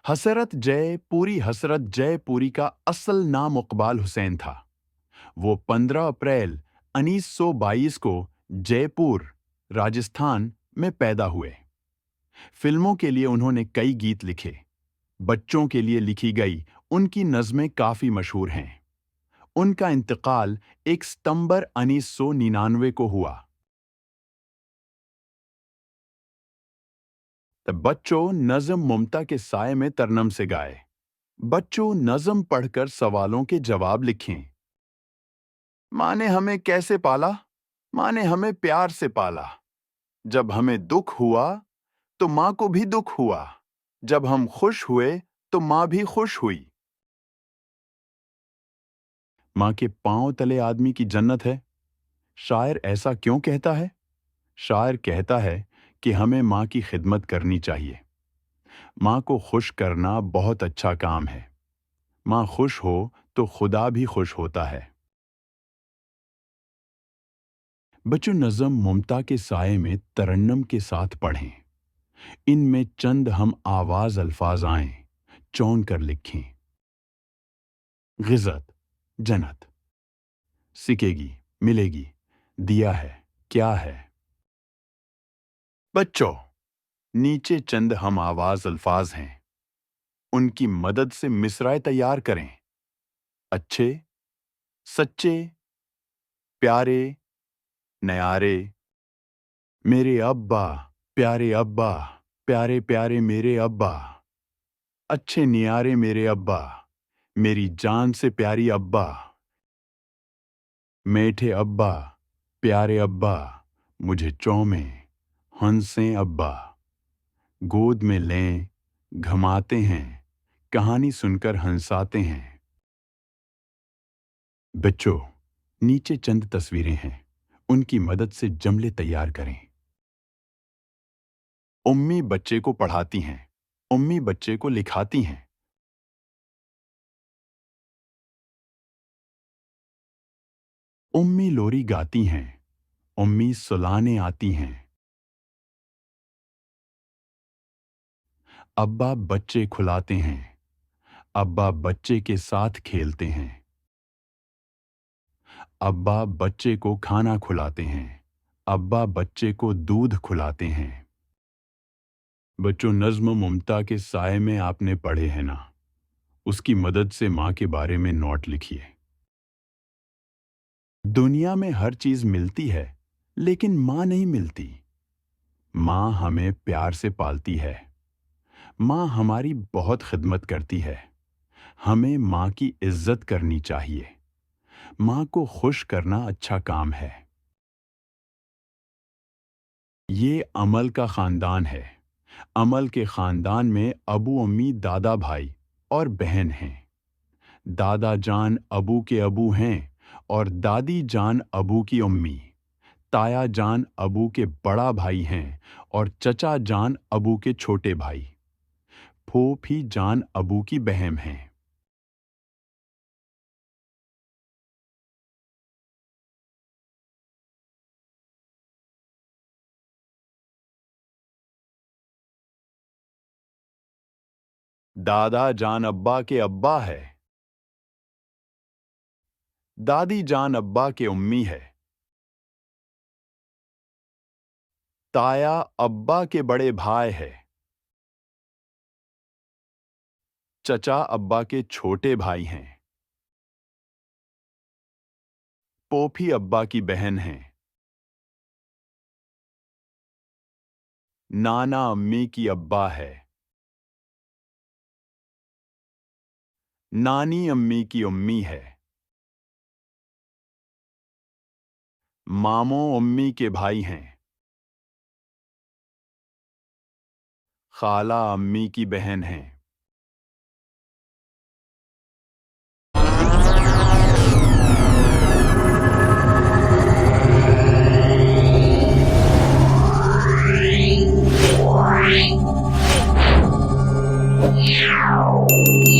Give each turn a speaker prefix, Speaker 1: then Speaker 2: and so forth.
Speaker 1: हसरत जयपुरी का असल नाम इकबाल हुसैन था। वो 15 अप्रैल 1922 को जयपुर, राजस्थान में पैदा हुए। फिल्मों के लिए उन्होंने कई गीत लिखे। बच्चों के लिए लिखी गई उनकी नज़में काफ़ी मशहूर हैं। उनका इंतकाल 1 सितंबर 1999 को हुआ। बच्चों नज़म ममता के साए में तरनम से गाए। बच्चों नज़म पढ़कर सवालों के जवाब लिखें। माँ ने हमें कैसे पाला? माँ ने हमें प्यार से पाला। जब हमें दुख हुआ तो माँ को भी दुख हुआ। जब हम खुश हुए तो माँ भी खुश हुई। माँ के पांव तले आदमी की जन्नत है। शायर ऐसा क्यों कहता है? शायर कहता है कि हमें माँ की खिदमत करनी चाहिए। माँ को खुश करना बहुत अच्छा काम है। माँ खुश हो तो खुदा भी खुश होता है। बच्चों नज़म ममता के साए में तरन्नम के साथ पढ़ें। इनमें चंद हम आवाज अल्फाज आएं, चौन कर लिखें। गिज़त, जन्नत, सिकेगी, मिलेगी, दिया है, क्या है। बच्चों नीचे चंद हम आवाज अल्फाज हैं, उनकी मदद से मिसराए तैयार करें। अच्छे, सच्चे, प्यारे, नयारे। मेरे अब्बा, प्यारे प्यारे मेरे अब्बा। अच्छे नियारे मेरे अब्बा, मेरी जान से प्यारी अब्बा। मीठे अब्बा, प्यारे अब्बा, मुझे चौमें, हंसें अब्बा। गोद में लें, घमाते हैं, कहानी सुनकर हंसाते हैं। बच्चों नीचे चंद तस्वीरें हैं, उनकी मदद से जमले तैयार करें। उम्मी बच्चे को पढ़ाती हैं, उम्मी बच्चे को लिखाती हैं। उम्मी लोरी गाती हैं, उम्मी सुलाने आती हैं। अब्बा बच्चे खुलाते हैं, अब्बा बच्चे के साथ खेलते हैं। अब्बा बच्चे को खाना खुलाते हैं, अब्बा बच्चे को दूध खुलाते हैं। बच्चों नज़्म ममता के साए में आपने पढ़े हैं ना, उसकी मदद से माँ के बारे में नोट लिखिए। दुनिया में हर चीज मिलती है, लेकिन माँ नहीं मिलती। माँ हमें प्यार से पालती है। माँ हमारी बहुत खिदमत करती है। हमें माँ की इज्जत करनी चाहिए। माँ को खुश करना अच्छा काम है। ये अमल का खानदान है। अमल के खानदान में अबू अम्मी दादा भाई और बहन हैं। दादा जान अबू के अबू हैं और दादी जान अबू की अम्मी। ताया जान अबू के बड़ा भाई हैं और चचा जान अबू के छोटे भाई। फूफी जान अबू की बहन हैं। दादा जान अब्बा के अब्बा है। दादी जान अब्बा के उम्मी है। ताया अब्बा के बड़े भाई है। चचा अब्बा के छोटे भाई हैं। पोफी अब्बा की बहन है। नाना अम्मी की अब्बा है। नानी अम्मी की उम्मी है। मामो अम्मी के भाई हैं। खाला अम्मी की बहन है।
Speaker 2: Meow.